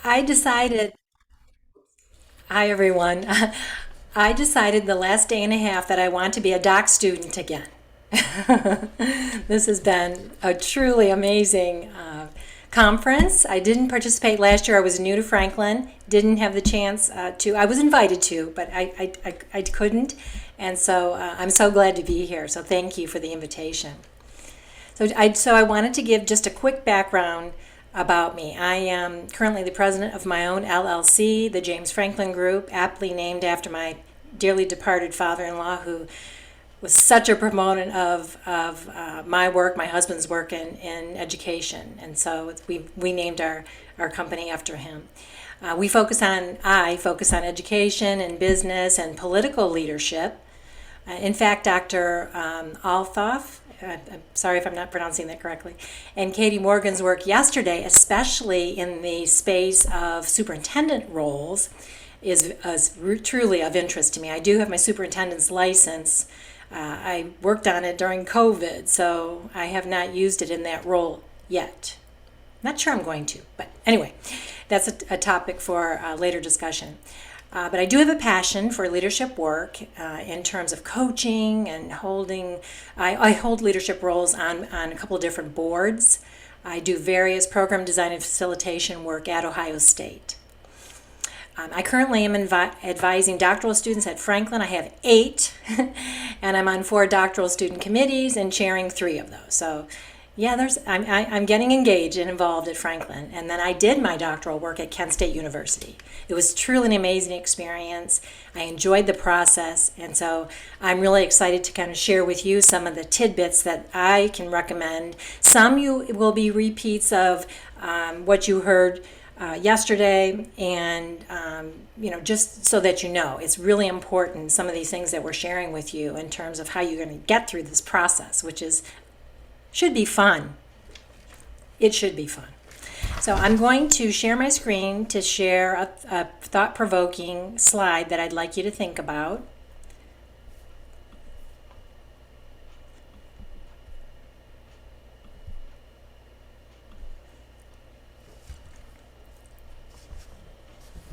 I decided, Hi everyone. I decided the last day and a half that I want to be a doc student again. This has been a truly amazing conference. I didn't participate last year. I was new to Franklin, didn't have the chance to. I was invited to, but I couldn't. And so I'm so glad to be here. So thank you for the invitation. So I wanted to give just a quick background about me. I am currently the president of my own LLC, the James Franklin Group, aptly named after my dearly departed father-in-law, who was such a proponent of my work, my husband's work in education. And so we named our company after him. I focus on education and business and political leadership. In fact, Dr. Althoff, I'm sorry if I'm not pronouncing that correctly, and Katie Morgan's work yesterday, especially in the space of superintendent roles, is truly of interest to me. I do have my superintendent's license. I worked on it during COVID, so I have not used it in that role yet. Not sure I'm going to, but anyway, that's a topic for later discussion. But I do have a passion for leadership work in terms of coaching and holding. I hold leadership roles on a couple of different boards. I do various program design and facilitation work at Ohio State. I currently am advising doctoral students at Franklin. I have 8, and I'm on 4 doctoral student committees and chairing 3 of those. So yeah, I'm getting engaged and involved at Franklin. And then I did my doctoral work at Kent State University. It was truly an amazing experience. I enjoyed the process, and so I'm really excited to kind of share with you some of the tidbits that I can recommend. Some you will be repeats of what you heard yesterday, and just so that you know, it's really important, some of these things that we're sharing with you in terms of how you're going to get through this process, which should be fun. It should be fun. So I'm going to share my screen to share a thought-provoking slide that I'd like you to think about.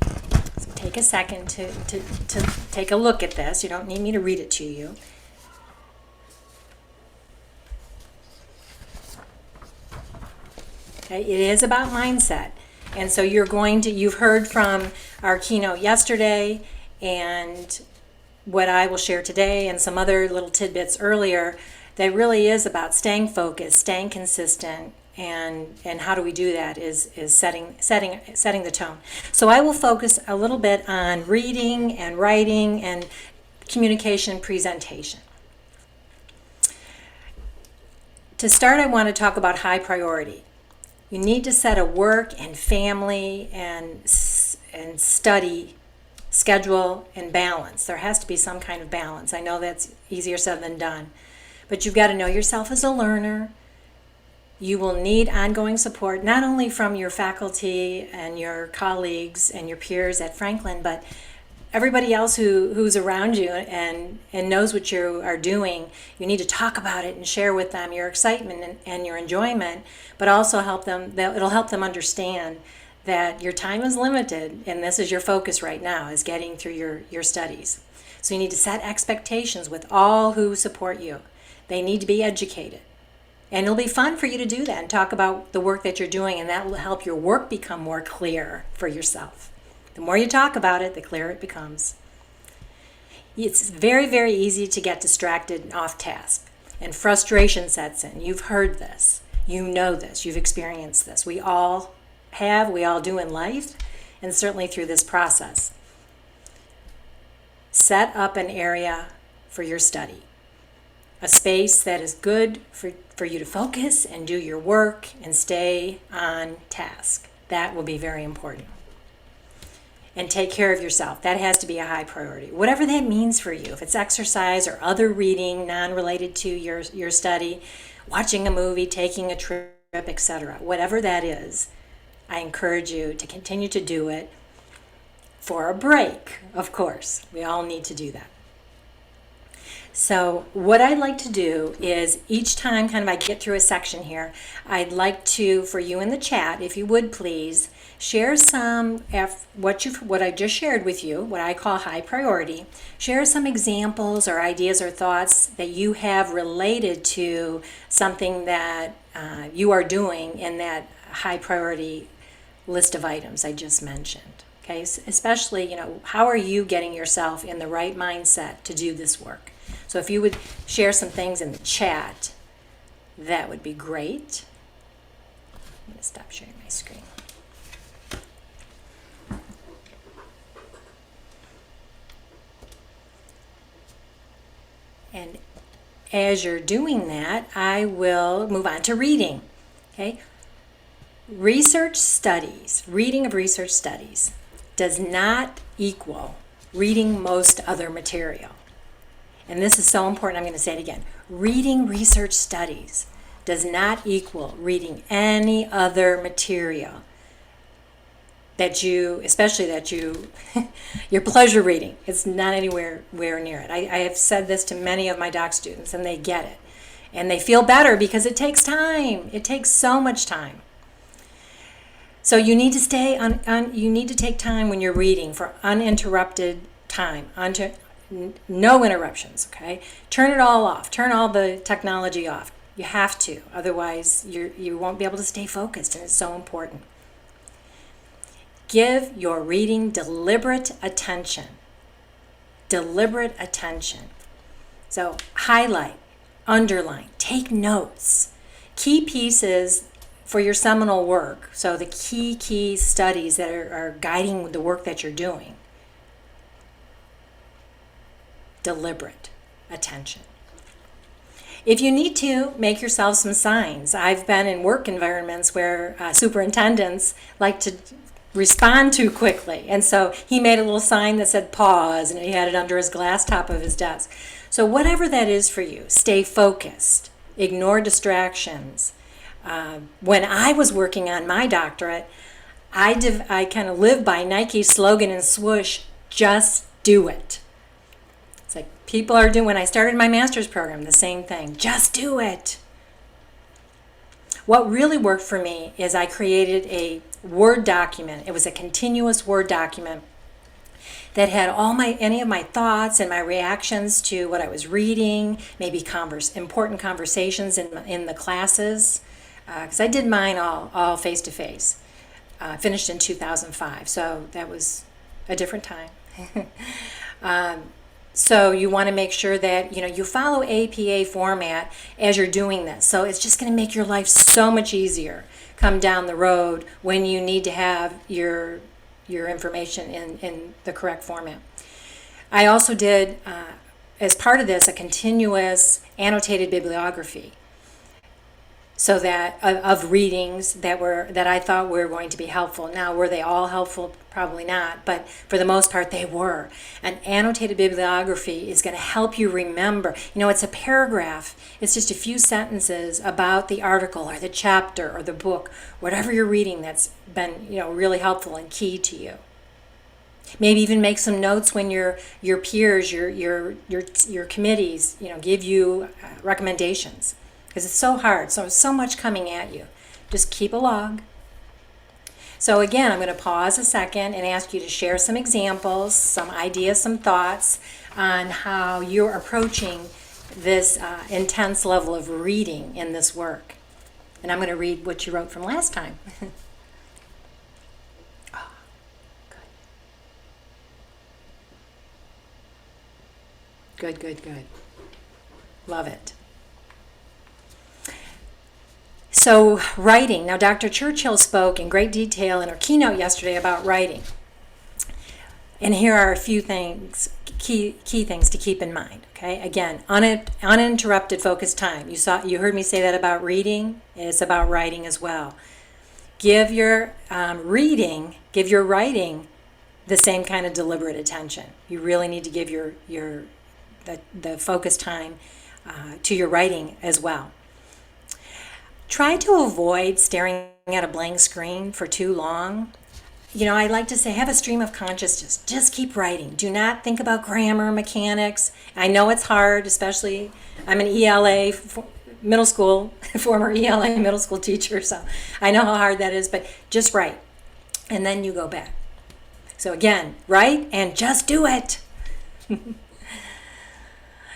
So take a second to take a look at this. You don't need me to read it to you. Okay, it is about mindset. And so you've heard from our keynote yesterday and what I will share today and some other little tidbits earlier that really is about staying focused, staying consistent, and how do we do that is setting the tone. So I will focus a little bit on reading and writing and communication presentation. To start, I want to talk about high priority. You need to set a work and family and study schedule and balance. There has to be some kind of balance. I know that's easier said than done. But you've got to know yourself as a learner. You will need ongoing support, not only from your faculty and your colleagues and your peers at Franklin, but everybody else who's around you and knows what you are doing. You need to talk about it and share with them your excitement and your enjoyment, but also it'll help them understand that your time is limited and this is your focus right now, is getting through your studies. So you need to set expectations with all who support you. They need to be educated. And it'll be fun for you to do that and talk about the work that you're doing, and that will help your work become more clear for yourself. The more you talk about it, the clearer it becomes. It's very, very easy to get distracted and off task, and frustration sets in. You've heard this. You know this. You've experienced this. We all do in life, and certainly through this process. Set up an area for your study, a space that is good for you to focus and do your work and stay on task. That will be very important. And take care of yourself. That has to be a high priority. Whatever that means for you, if it's exercise or other reading non-related to your study, watching a movie, taking a trip, etc., whatever that is, I encourage you to continue to do it for a break, of course. We all need to do that. So what I'd like to do is each time I get through a section here, I'd like to, for you in the chat, if you would please, share some what I just shared with you, what I call high priority. Share some examples or ideas or thoughts that you have related to something that you are doing in that high priority list of items I just mentioned. Okay, especially, how are you getting yourself in the right mindset to do this work? So if you would share some things in the chat, that would be great. I'm going to stop sharing my screen. And as you're doing that, I will move on to reading. Okay? Research studies, reading of research studies, does not equal reading most other material. And this is so important, I'm going to say it again. Reading research studies does not equal reading any other material especially your pleasure reading. It's not anywhere near it. I have said this to many of my doc students, and they get it. And they feel better because it takes time. It takes so much time. So you need to stay you need to take time when you're reading for uninterrupted time, no interruptions, okay? Turn it all off. Turn all the technology off. You have to, otherwise you won't be able to stay focused, and it's so important. Give your reading deliberate attention. Deliberate attention. So highlight, underline, take notes. Key pieces for your seminal work, so the key studies that are guiding the work that you're doing. Deliberate attention. If you need to, make yourself some signs. I've been in work environments where superintendents like to respond too quickly. And so he made a little sign that said pause, and he had it under his glass top of his desk. So whatever that is for you, stay focused. Ignore distractions. When I was working on my doctorate, I kind of lived by Nike's slogan and swoosh, just do it. It's like people are doing, when I started my master's program, the same thing, just do it. What really worked for me is I created a Word document. It was a continuous Word document that had any of my thoughts and my reactions to what I was reading, maybe important conversations in the classes, because I did mine all face-to-face. Finished in 2005, so that was a different time. So you want to make sure that you follow APA format as you're doing this. So it's just going to make your life so much easier come down the road when you need to have your information in the correct format. I also did, as part of this, a continuous annotated bibliography, so that of readings that I thought were going to be helpful. Now, were they all helpful? Probably not, but for the most part they were. An annotated bibliography is going to help you remember. It's a paragraph. It's just a few sentences about the article or the chapter or the book, whatever you're reading that's been really helpful and key to you. Maybe even make some notes when your peers, your committees, give you recommendations. Because it's so hard, so much coming at you. Just keep a log. So again, I'm going to pause a second and ask you to share some examples, some ideas, some thoughts on how you're approaching this intense level of reading in this work. And I'm going to read what you wrote from last time. Oh, good. Good. Love it. So writing. Now, Dr. Churchill spoke in great detail in her keynote yesterday about writing. And here are a few things, key things to keep in mind. Okay, again, uninterrupted focused time. You heard me say that about reading. It's about writing as well. Give your writing the same kind of deliberate attention. You really need to give the focused time to your writing as well. Try to avoid staring at a blank screen for too long. I like to say have a stream of consciousness. Just keep writing. Do not think about grammar, mechanics. I know it's hard, especially I'm an ELA middle school, former ELA middle school teacher, so I know how hard that is, but just write. and then you go back. So again, write and just do it.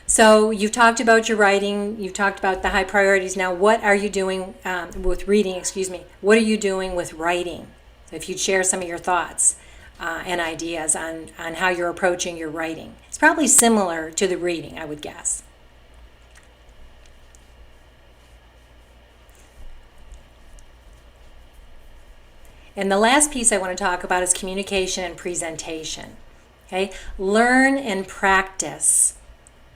So you've talked about your writing, you've talked about the high priorities. Now, what are you doing with reading, excuse me, what are you doing with writing? So if you'd share some of your thoughts and ideas on how you're approaching your writing. It's probably similar to the reading, I would guess. And the last piece I want to talk about is communication and presentation. Okay? Learn and practice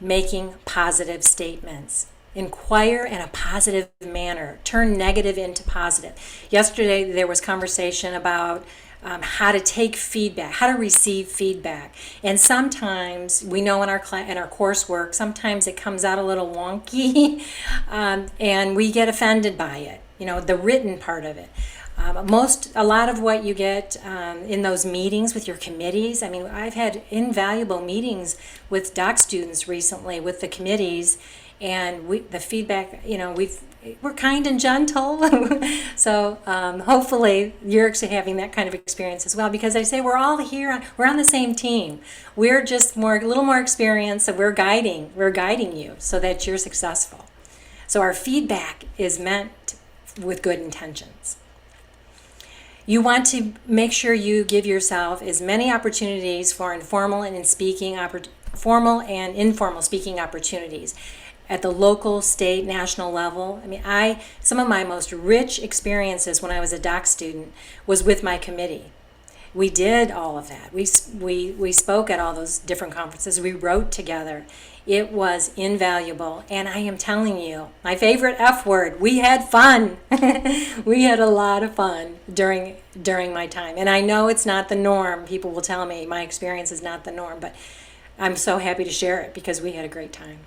making positive statements. Inquire in a positive manner. Turn negative into positive. Yesterday there was conversation about how to take feedback, how to receive feedback. And sometimes we know in our coursework, sometimes it comes out a little wonky, and we get offended by it. You know, the written part of it. A lot of what you get in those meetings with your committees. I mean, I've had invaluable meetings with doc students recently with the committees, and the feedback. You know, we're kind and gentle. So hopefully you're actually having that kind of experience as well. Because I say we're all here. We're on the same team. We're just a little more experienced, so we're guiding you so that you're successful. So our feedback is meant with good intentions. You want to make sure you give yourself as many opportunities for formal and informal speaking opportunities at the local, state, national level. I mean, some of my most rich experiences when I was a doc student was with my committee. We did all of that. We spoke at all those different conferences. We wrote together. It was invaluable. And I am telling you, my favorite F word, we had fun. We had a lot of fun during my time. And I know it's not the norm. People will tell me my experience is not the norm, but I'm so happy to share it because we had a great time.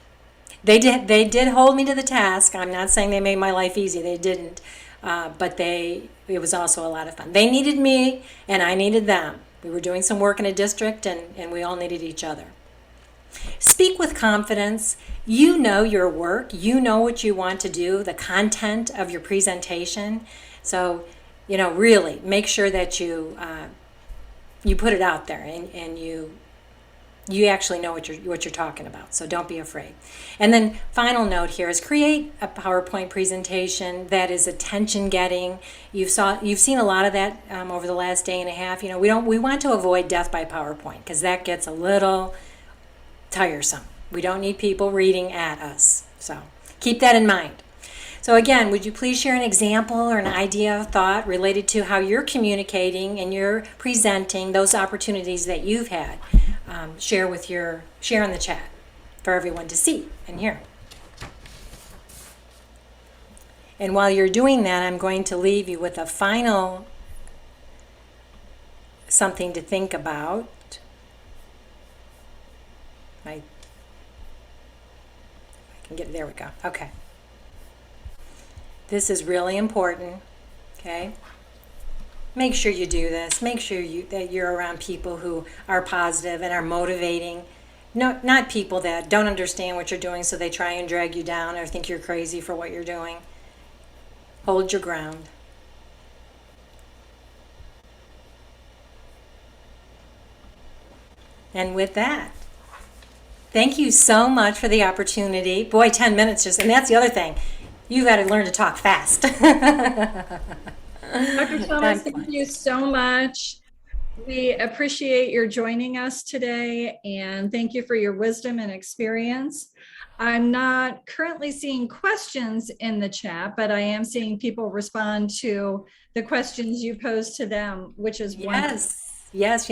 They did hold me to the task. I'm not saying they made my life easy. They didn't. But it was also a lot of fun. They needed me, and I needed them. We were doing some work in a district, and we all needed each other. Speak with confidence. You know your work. You know what you want to do, the content of your presentation. So, really make sure that you put it out there, and you actually know what you're talking about, so don't be afraid. And then final note here is create a PowerPoint presentation that is attention getting. You've seen a lot of that over the last day and a half. We want to avoid death by PowerPoint because that gets a little tiresome. We don't need people reading at us, so keep that in mind. So again, would you please share an example or an idea, thought related to how you're communicating and you're presenting those opportunities that you've had? Share in the chat for everyone to see and hear. And while you're doing that, I'm going to leave you with a final something to think about. I can get, there we go. Okay. This is really important, okay? Make sure you do this. Make sure that you're around people who are positive and are motivating. No, not people that don't understand what you're doing, so they try and drag you down or think you're crazy for what you're doing. Hold your ground. And with that, thank you so much for the opportunity. Boy, 10 minutes and that's the other thing. You got to learn to talk fast. Dr. Thomas, thank you so much. We appreciate your joining us today, and thank you for your wisdom and experience. I'm not currently seeing questions in the chat, but I am seeing people respond to the questions you posed to them, which is wonderful. Yes.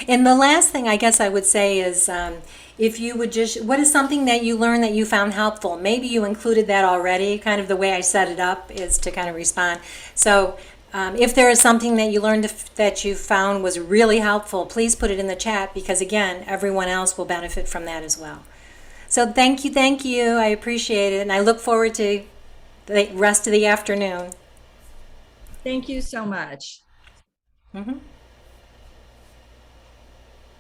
And the last thing I guess I would say is if you would what is something that you learned that you found helpful? Maybe you included that already. Kind of the way I set it up is to kind of respond. So if there is something that you learned that you found was really helpful, please put it in the chat because, again, everyone else will benefit from that as well. So thank you. I appreciate it. And I look forward to the rest of the afternoon. Thank you so much. Mm-hmm.